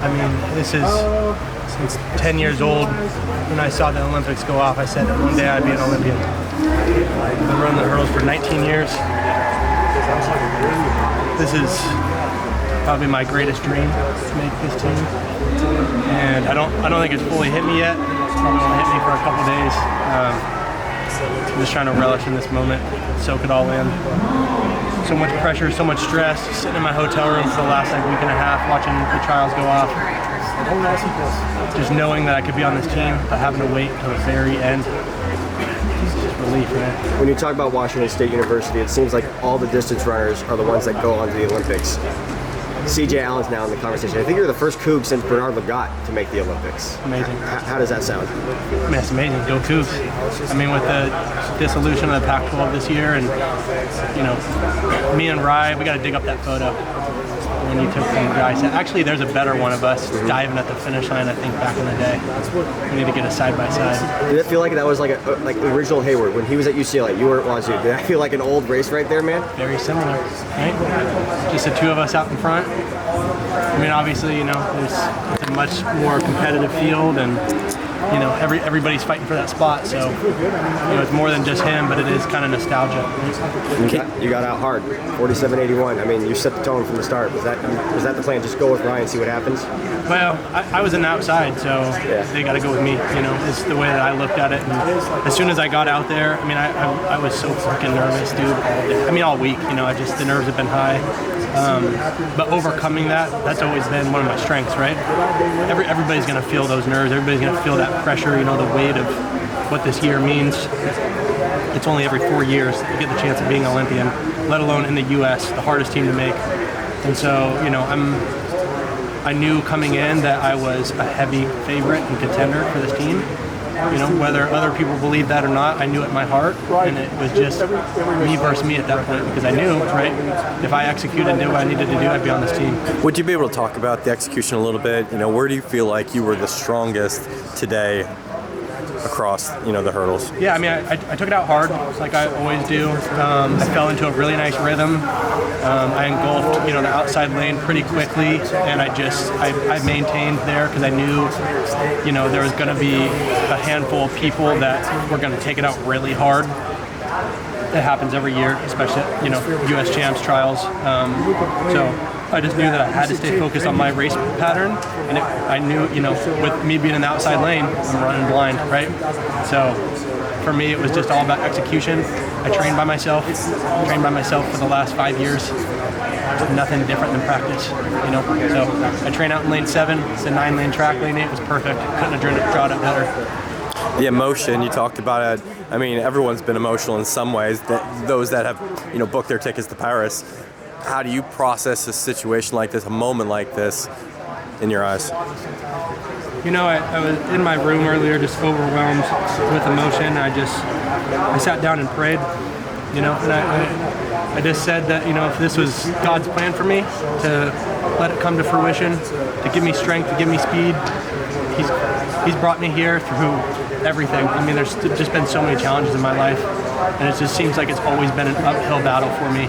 I mean, this is since 10 years old. When I saw the Olympics go off, I said that one day I'd be an Olympian. I've been running the hurdles for 19 years. This is probably my greatest dream to make this team. And I don't think it's fully hit me yet. It's probably gonna hit me for a couple days. I'm just trying to relish in this moment, soak it all in. So much pressure, so much stress, sitting in my hotel room for the last week and a half watching the trials go off. Just knowing that I could be on this team, but having to wait till the very end. It's just relief, man. When you talk about Washington State University, it seems like all the distance runners are the ones that go on to the Olympics. CJ Allen's now in the conversation. I think you're the first Cougs since Bernard Lagat to make the Olympics. Amazing. How does that sound? Man, it's amazing. Go Cougs. I mean, with the dissolution of the Pac-12 this year, and me and Rye, we got to dig up that photo when you took from guys. Actually, there's a better one of us diving at the finish line, I think, back in the day. We need to get a side by side. Did it feel like that was like the original Hayward when he was at UCLA? You were at Wazoo. Did that feel like an old race right there, man? Very similar, right? Just the two of us out in front. I mean, obviously, it's a much more competitive field, and everybody's fighting for that spot. So, it's more than just him, but it is kind of nostalgia. You got out hard, 47.81. I mean, you set the tone from the start. Was that the plan? Just go with Ryan, see what happens? Well, I was an outside, so they got to go with me. It's the way that I looked at it. And as soon as I got out there, I mean, I was so fucking nervous, dude. I mean, all week. The nerves have been high. But overcoming that's always been one of my strengths, right? Everybody's going to feel those nerves. Everybody's going to feel that pressure, the weight of what this year means. It's only every 4 years you get the chance of being an Olympian, let alone in the U.S., the hardest team to make. And so, I knew coming in that I was a heavy favorite and contender for this team. Whether other people believe that or not, I knew it in my heart, and it was just me versus me at that point, because I knew, right, if I executed and did what I needed to do, I'd be on this team. Would you be able to talk about the execution a little bit? Where do you feel like you were the strongest today across, the hurdles? Yeah, I mean, I took it out hard, like I always do. I fell into a really nice rhythm. I engulfed, the outside lane pretty quickly, and I maintained there because I knew, there was going to be a handful of people that were going to take it out really hard. It happens every year, especially at, U.S. Champs trials. So I just knew that I had to stay focused on my race pattern, and I knew, with me being in the outside lane, I'm running blind, right? So for me, it was just all about execution. I trained by myself for the last 5 years. Nothing different than practice, So I train out in lane 7. It's a 9-lane track. Lane 8 was perfect. Couldn't have drawn it better. The emotion, you talked about it. I mean, everyone's been emotional in some ways. Those that have, booked their tickets to Paris. How do you process a situation like this, a moment like this, in your eyes? I was in my room earlier, just overwhelmed with emotion. I sat down and prayed, and I just said that, if this was God's plan for me, to let it come to fruition, to give me strength, to give me speed, He's brought me here through everything. I mean, there's just been so many challenges in my life, and it just seems like it's always been an uphill battle for me.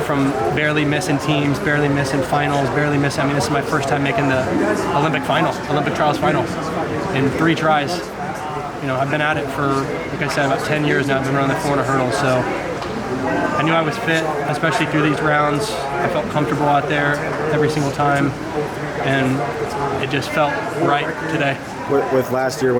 From barely missing teams, barely missing finals, this is my first time making the Olympic trials final in 3 tries. I've been at it for, like I said, about 10 years now. I've been running the 400 hurdles, so I knew I was fit, especially through these rounds. I felt comfortable out there every single time, and it just felt right today. With last year,